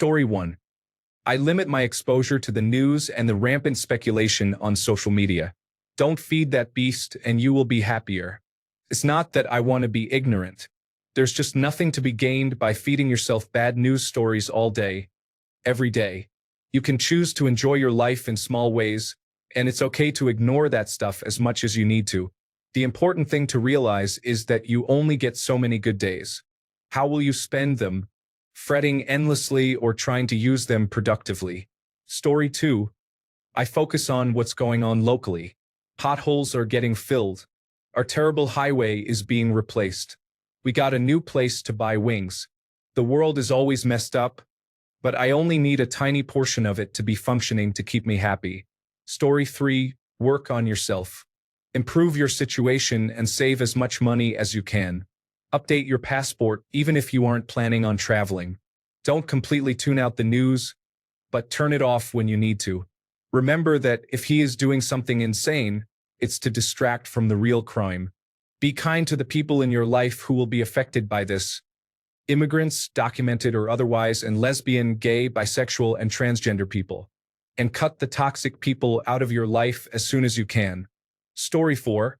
Story 1. I limit my exposure to the news and the rampant speculation on social media. Don't feed that beast and you will be happier. It's not that I want to be ignorant. There's just nothing to be gained by feeding yourself bad news stories all day, every day. You can choose to enjoy your life in small ways, and it's okay to ignore that stuff as much as you need to. The important thing to realize is that you only get so many good days. How will you spend them? Fretting endlessly or trying to use them productively? Story 2. I focus on what's going on locally. Potholes are getting filled. Our terrible highway is being replaced. We got a new place to buy wings. The world is always messed up, but I only need a tiny portion of it to be functioning to keep me happy. Story 3. Work on yourself. Improve your situation and save as much money as you can. Update your passport even if you aren't planning on traveling. Don't completely tune out the news, but turn it off when you need to. Remember that if he is doing something insane, it's to distract from the real crime. Be kind to the people in your life who will be affected by this. Immigrants, documented or otherwise, and lesbian, gay, bisexual, and transgender people. And cut the toxic people out of your life as soon as you can. Story 4.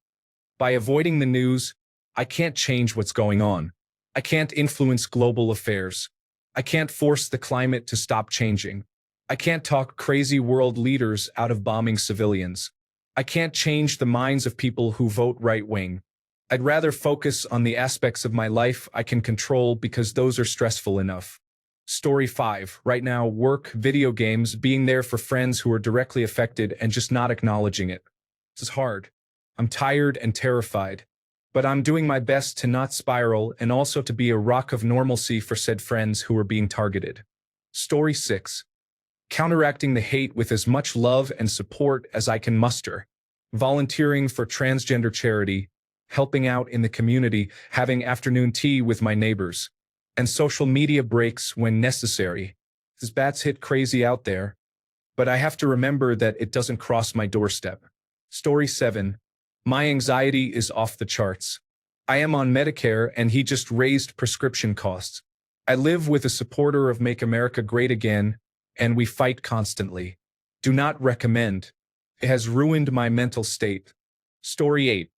By avoiding the news, I can't change what's going on. I can't influence global affairs. I can't force the climate to stop changing. I can't talk crazy world leaders out of bombing civilians. I can't change the minds of people who vote right-wing. I'd rather focus on the aspects of my life I can control because those are stressful enough. Story 5. Right now, work, video games, being there for friends who are directly affected and just not acknowledging it. This is hard. I'm tired and terrified. But I'm doing my best to not spiral and also to be a rock of normalcy for said friends who are being targeted. Story 6. Counteracting the hate with as much love and support as I can muster. Volunteering for transgender charity, helping out in the community, having afternoon tea with my neighbors, and social media breaks when necessary. These bats hit crazy out there, but I have to remember that it doesn't cross my doorstep. Story 7. My anxiety is off the charts. I am on Medicare and he just raised prescription costs. I live with a supporter of Make America Great Again, and we fight constantly. Do not recommend. It has ruined my mental state. Story 8.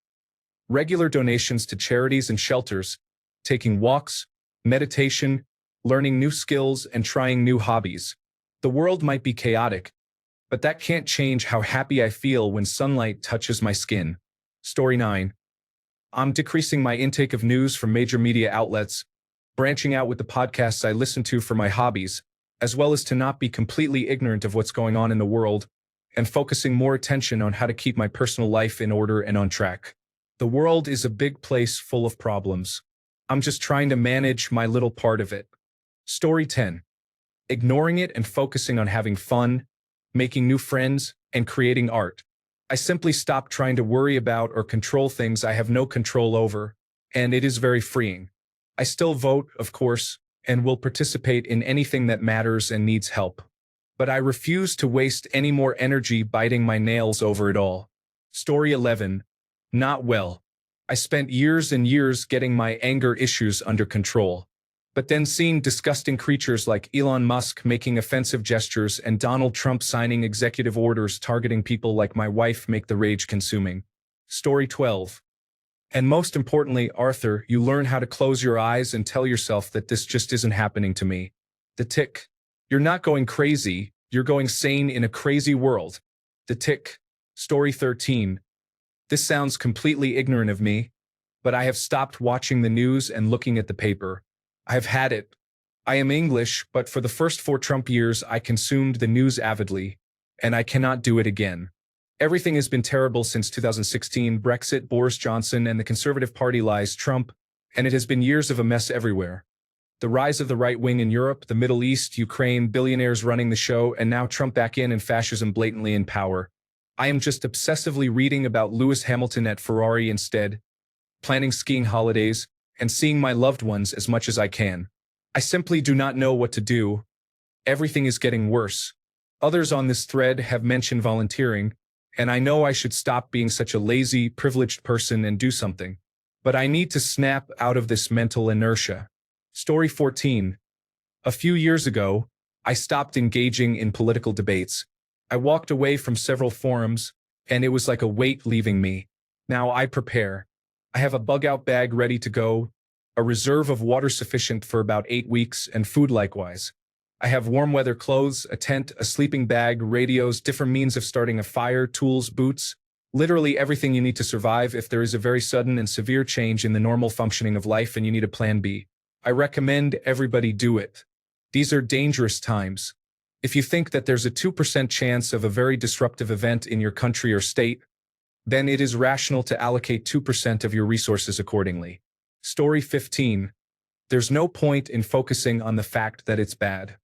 Regular donations to charities and shelters, taking walks, meditation, learning new skills, and trying new hobbies. The world might be chaotic, but that can't change how happy I feel when sunlight touches my skin. Story 9. I'm decreasing my intake of news from major media outlets, branching out with the podcasts I listen to for my hobbies, as well as to not be completely ignorant of what's going on in the world, and focusing more attention on how to keep my personal life in order and on track. The world is a big place full of problems. I'm just trying to manage my little part of it. Story 10. Ignoring it and focusing on having fun, making new friends, and creating art. I simply stopped trying to worry about or control things I have no control over, and it is very freeing. I still vote, of course, and will participate in anything that matters and needs help. But I refuse to waste any more energy biting my nails over it all. Story 11. Not well. I spent years and years getting my anger issues under control. But then seeing disgusting creatures like Elon Musk making offensive gestures and Donald Trump signing executive orders targeting people like my wife make the rage consuming. Story 12. And most importantly, Arthur, you learn how to close your eyes and tell yourself that this just isn't happening to me. The Tick. You're not going crazy, you're going sane in a crazy world. The Tick. Story 13. This sounds completely ignorant of me, but I have stopped watching the news and looking at the paper. I have had it. I am English, but for the first 4 Trump years I consumed the news avidly, and I cannot do it again. Everything has been terrible since 2016, Brexit, Boris Johnson, and the Conservative Party lies, Trump, and it has been years of a mess everywhere. The rise of the right wing in Europe, the Middle East, Ukraine, billionaires running the show, and now Trump back in and fascism blatantly in power. I am just obsessively reading about Lewis Hamilton at Ferrari instead, planning skiing holidays, and seeing my loved ones as much as I can. I simply do not know what to do. Everything is getting worse. Others on this thread have mentioned volunteering, and I know I should stop being such a lazy, privileged person and do something. But I need to snap out of this mental inertia. Story 14. A few years ago, I stopped engaging in political debates. I walked away from several forums, and it was like a weight leaving me. Now I prepare. I have a bug-out bag ready to go, a reserve of water sufficient for about 8 weeks, and food likewise. I have warm weather clothes, a tent, a sleeping bag, radios, different means of starting a fire, tools, boots, literally everything you need to survive if there is a very sudden and severe change in the normal functioning of life and you need a plan B. I recommend everybody do it. These are dangerous times. If you think that there's a 2% chance of a very disruptive event in your country or state, then it is rational to allocate 2% of your resources accordingly. Story 15. There's no point in focusing on the fact that it's bad.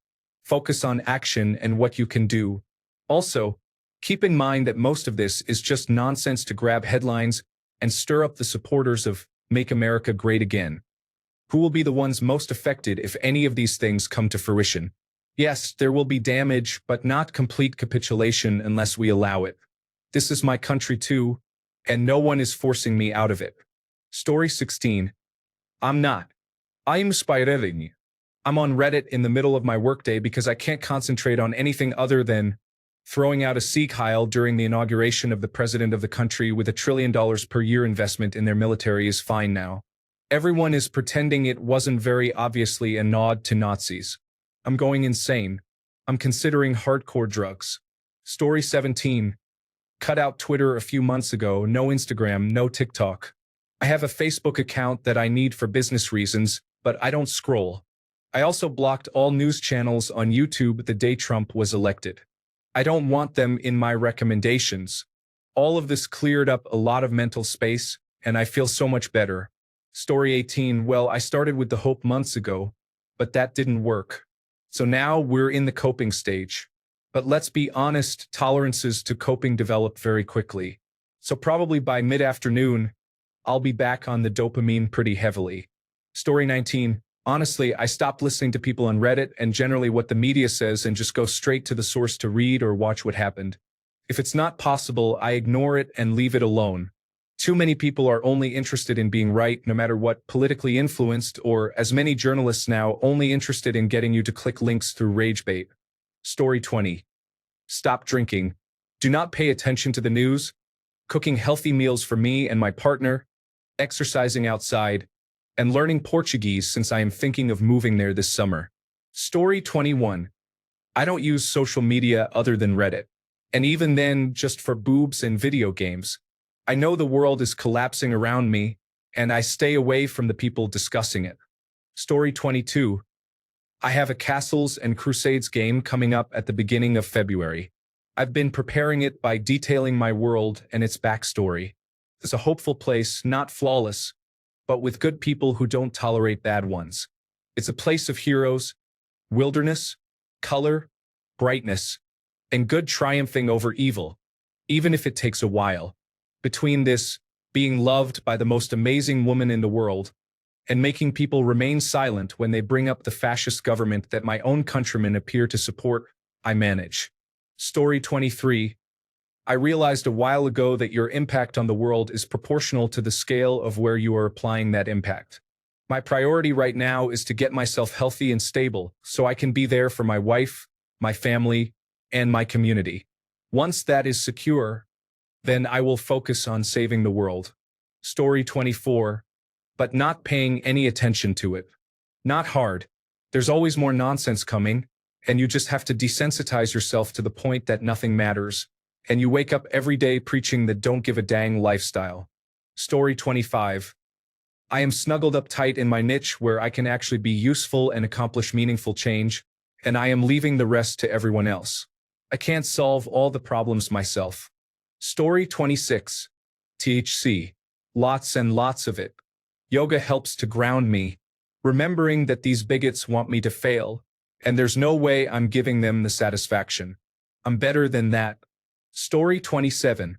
Focus on action and what you can do. Also, keep in mind that most of this is just nonsense to grab headlines and stir up the supporters of Make America Great Again. Who will be the ones most affected if any of these things come to fruition? Yes, there will be damage, but not complete capitulation unless we allow it. This is my country too, and no one is forcing me out of it. Story 16. I'm not. I'm spiraling. I'm on Reddit in the middle of my workday because I can't concentrate on anything other than throwing out a Sikh Heil during the inauguration of the president of the country with $1 trillion per year investment in their military is fine now. Everyone is pretending it wasn't very obviously a nod to Nazis. I'm going insane. I'm considering hardcore drugs. Story 17. Cut out Twitter a few months ago, no Instagram, no TikTok. I have a Facebook account that I need for business reasons, but I don't scroll. I also blocked all news channels on YouTube the day Trump was elected. I don't want them in my recommendations. All of this cleared up a lot of mental space, and I feel so much better. Story 18. Well, I started with the hope months ago, but that didn't work. So now we're in the coping stage. But let's be honest, tolerances to coping develop very quickly. So probably by mid-afternoon, I'll be back on the dopamine pretty heavily. Story 19. Honestly, I stopped listening to people on Reddit and generally what the media says and just go straight to the source to read or watch what happened. If it's not possible, I ignore it and leave it alone. Too many people are only interested in being right, no matter what, politically influenced, or, as many journalists now, only interested in getting you to click links through rage bait. Story 20. Stop drinking. Do not pay attention to the news. Cooking healthy meals for me and my partner, exercising outside, and learning Portuguese since I am thinking of moving there this summer. Story 21. I don't use social media other than Reddit. And even then, just for boobs and video games. I know the world is collapsing around me, and I stay away from the people discussing it. Story 22. I have a Castles and Crusades game coming up at the beginning of February. I've been preparing it by detailing my world and its backstory. It's a hopeful place, not flawless, but with good people who don't tolerate bad ones. It's a place of heroes, wilderness, color, brightness, and good triumphing over evil, even if it takes a while. Between this, being loved by the most amazing woman in the world, and making people remain silent when they bring up the fascist government that my own countrymen appear to support, I manage. Story 23. I realized a while ago that your impact on the world is proportional to the scale of where you are applying that impact. My priority right now is to get myself healthy and stable so I can be there for my wife, my family, and my community. Once that is secure, then I will focus on saving the world. Story 24. But not paying any attention to it. Not hard. There's always more nonsense coming, and you just have to desensitize yourself to the point that nothing matters, and you wake up every day preaching the don't give a dang lifestyle. Story 25. I am snuggled up tight in my niche where I can actually be useful and accomplish meaningful change, and I am leaving the rest to everyone else. I can't solve all the problems myself. Story 26. THC. Lots and lots of it. Yoga helps to ground me, remembering that these bigots want me to fail, and there's no way I'm giving them the satisfaction. I'm better than that. Story 27.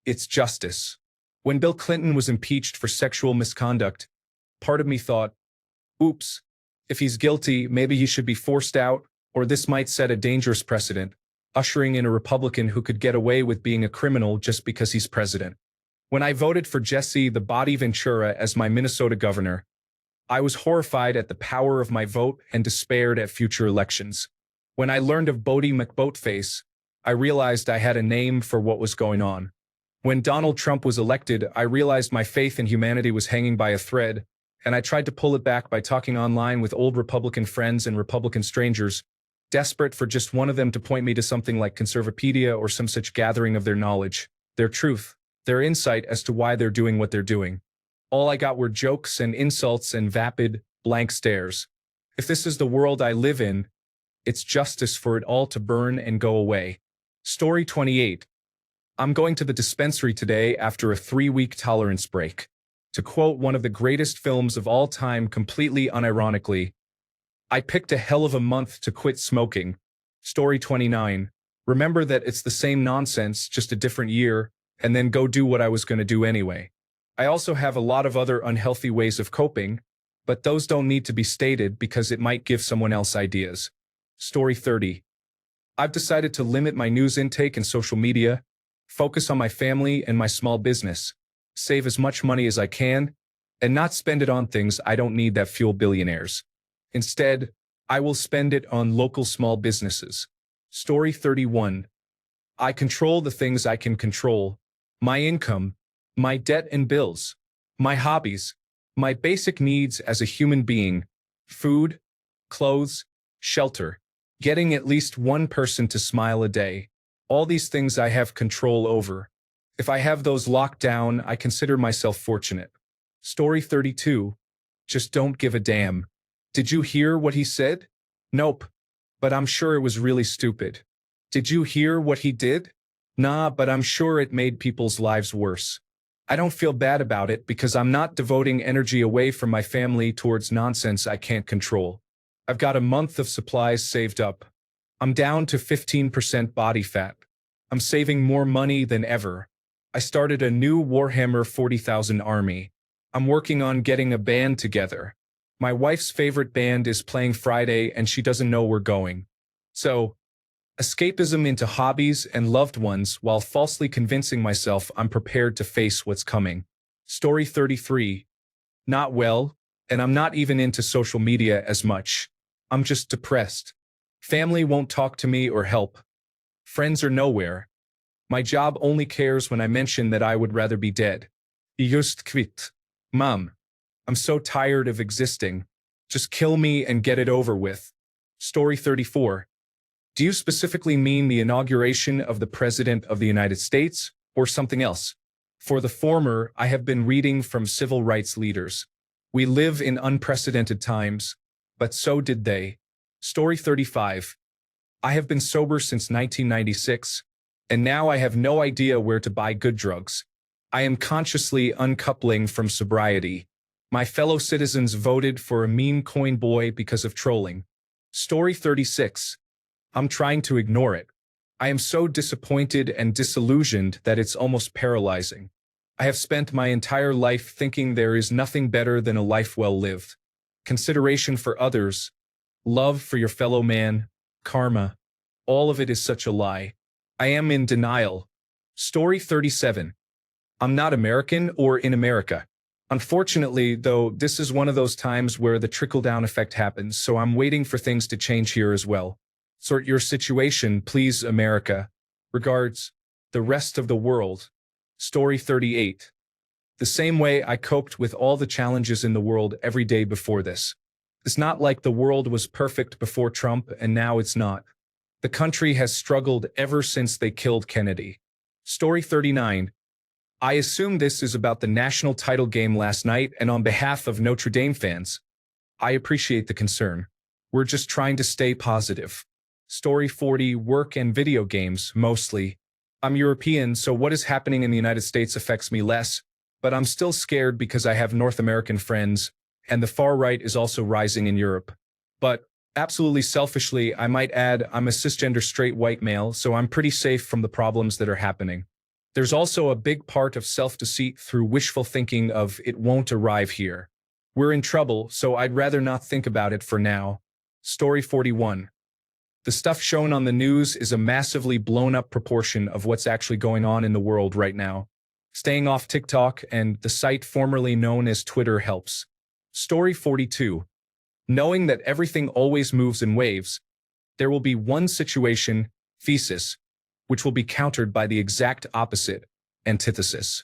It's justice. When Bill Clinton was impeached for sexual misconduct, part of me thought, oops, if he's guilty, maybe he should be forced out, or this might set a dangerous precedent, ushering in a Republican who could get away with being a criminal just because he's president. When I voted for Jesse the Body Ventura as my Minnesota governor, I was horrified at the power of my vote and despaired at future elections. When I learned of Bodie McBoatface, I realized I had a name for what was going on. When Donald Trump was elected, I realized my faith in humanity was hanging by a thread, and I tried to pull it back by talking online with old Republican friends and Republican strangers, desperate for just one of them to point me to something like Conservapedia or some such gathering of their knowledge, their truth, their insight as to why they're doing what they're doing. All I got were jokes and insults and vapid, blank stares. If this is the world I live in, it's justice for it all to burn and go away. Story 28. I'm going to the dispensary today after a 3-week tolerance break. To quote one of the greatest films of all time completely unironically, I picked a hell of a month to quit smoking. Story 29. Remember that it's the same nonsense, just a different year, and then go do what I was going to do anyway. I also have a lot of other unhealthy ways of coping, but those don't need to be stated because it might give someone else ideas. Story 30. I've decided to limit my news intake and social media, focus on my family and my small business, save as much money as I can, and not spend it on things I don't need that fuel billionaires. Instead, I will spend it on local small businesses. Story 31. I control the things I can control: my income, my debt and bills, my hobbies, my basic needs as a human being: food, clothes, shelter, getting at least one person to smile a day. All these things I have control over. If I have those locked down, I consider myself fortunate. Story 32. Just don't give a damn. Did you hear what he said? Nope. But I'm sure it was really stupid. Did you hear what he did? Nah, but I'm sure it made people's lives worse. I don't feel bad about it because I'm not devoting energy away from my family towards nonsense I can't control. I've got a month of supplies saved up. I'm down to 15% body fat. I'm saving more money than ever. I started a new Warhammer 40,000 army. I'm working on getting a band together. My wife's favorite band is playing Friday and she doesn't know we're going. So, escapism into hobbies and loved ones while falsely convincing myself I'm prepared to face what's coming. Story 33. Not well, and I'm not even into social media as much. I'm just depressed. Family won't talk to me or help. Friends are nowhere. My job only cares when I mention that I would rather be dead. Just quit. Mom, I'm so tired of existing. Just kill me and get it over with. Story 34. Do you specifically mean the inauguration of the President of the United States, or something else? For the former, I have been reading from civil rights leaders. We live in unprecedented times, but so did they. Story 35. I have been sober since 1996, and now I have no idea where to buy good drugs. I am consciously uncoupling from sobriety. My fellow citizens voted for a meme coin boy because of trolling. Story 36. I'm trying to ignore it. I am so disappointed and disillusioned that it's almost paralyzing. I have spent my entire life thinking there is nothing better than a life well lived. Consideration for others, love for your fellow man, karma, all of it is such a lie. I am in denial. Story 37. I'm not American or in America. Unfortunately, though, this is one of those times where the trickle-down effect happens, so I'm waiting for things to change here as well. Sort your situation, please, America. Regards, the rest of the world. Story 38. The same way I coped with all the challenges in the world every day before this. It's not like the world was perfect before Trump and now it's not. The country has struggled ever since they killed Kennedy. Story 39. I assume this is about the national title game last night, and on behalf of Notre Dame fans, I appreciate the concern. We're just trying to stay positive. Story 40. Work and video games, mostly. I'm European, so what is happening in the United States affects me less, but I'm still scared because I have North American friends, and the far right is also rising in Europe. But, absolutely selfishly, I might add I'm a cisgender straight white male, so I'm pretty safe from the problems that are happening. There's also a big part of self-deceit through wishful thinking of it won't arrive here. We're in trouble, so I'd rather not think about it for now. Story 41. The stuff shown on the news is a massively blown-up proportion of what's actually going on in the world right now. Staying off TikTok and the site formerly known as Twitter helps. Story 42. Knowing that everything always moves in waves, There will be one situation, thesis, which will be countered by the exact opposite, antithesis.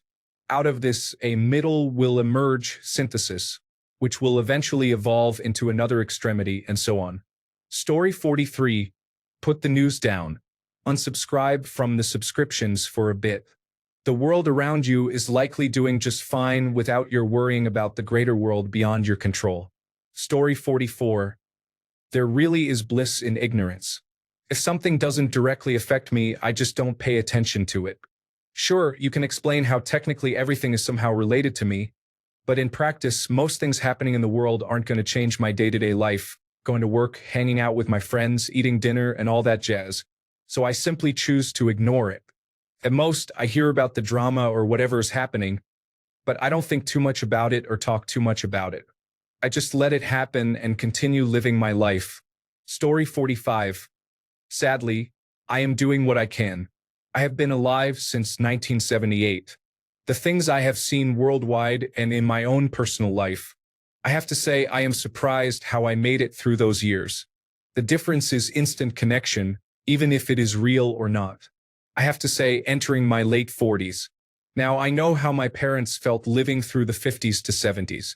Out of this, a middle will emerge, synthesis, which will eventually evolve into another extremity, and so on. Story 43. Put the news down. Unsubscribe from the subscriptions for a bit. The world around you is likely doing just fine without your worrying about the greater world beyond your control. Story 44. There really is bliss in ignorance. If something doesn't directly affect me, I just don't pay attention to it. Sure, you can explain how technically everything is somehow related to me, but in practice, most things happening in the world aren't going to change my day-to-day life, going to work, hanging out with my friends, eating dinner, and all that jazz. So I simply choose to ignore it. At most, I hear about the drama or whatever is happening, but I don't think too much about it or talk too much about it. I just let it happen and continue living my life. Story 45. Sadly, I am doing what I can. I have been alive since 1978. The things I have seen worldwide and in my own personal life, I have to say I am surprised how I made it through those years. The difference is instant connection, even if it is real or not. I have to say, entering my late 40s. Now, I know how my parents felt living through the 50s to 70s.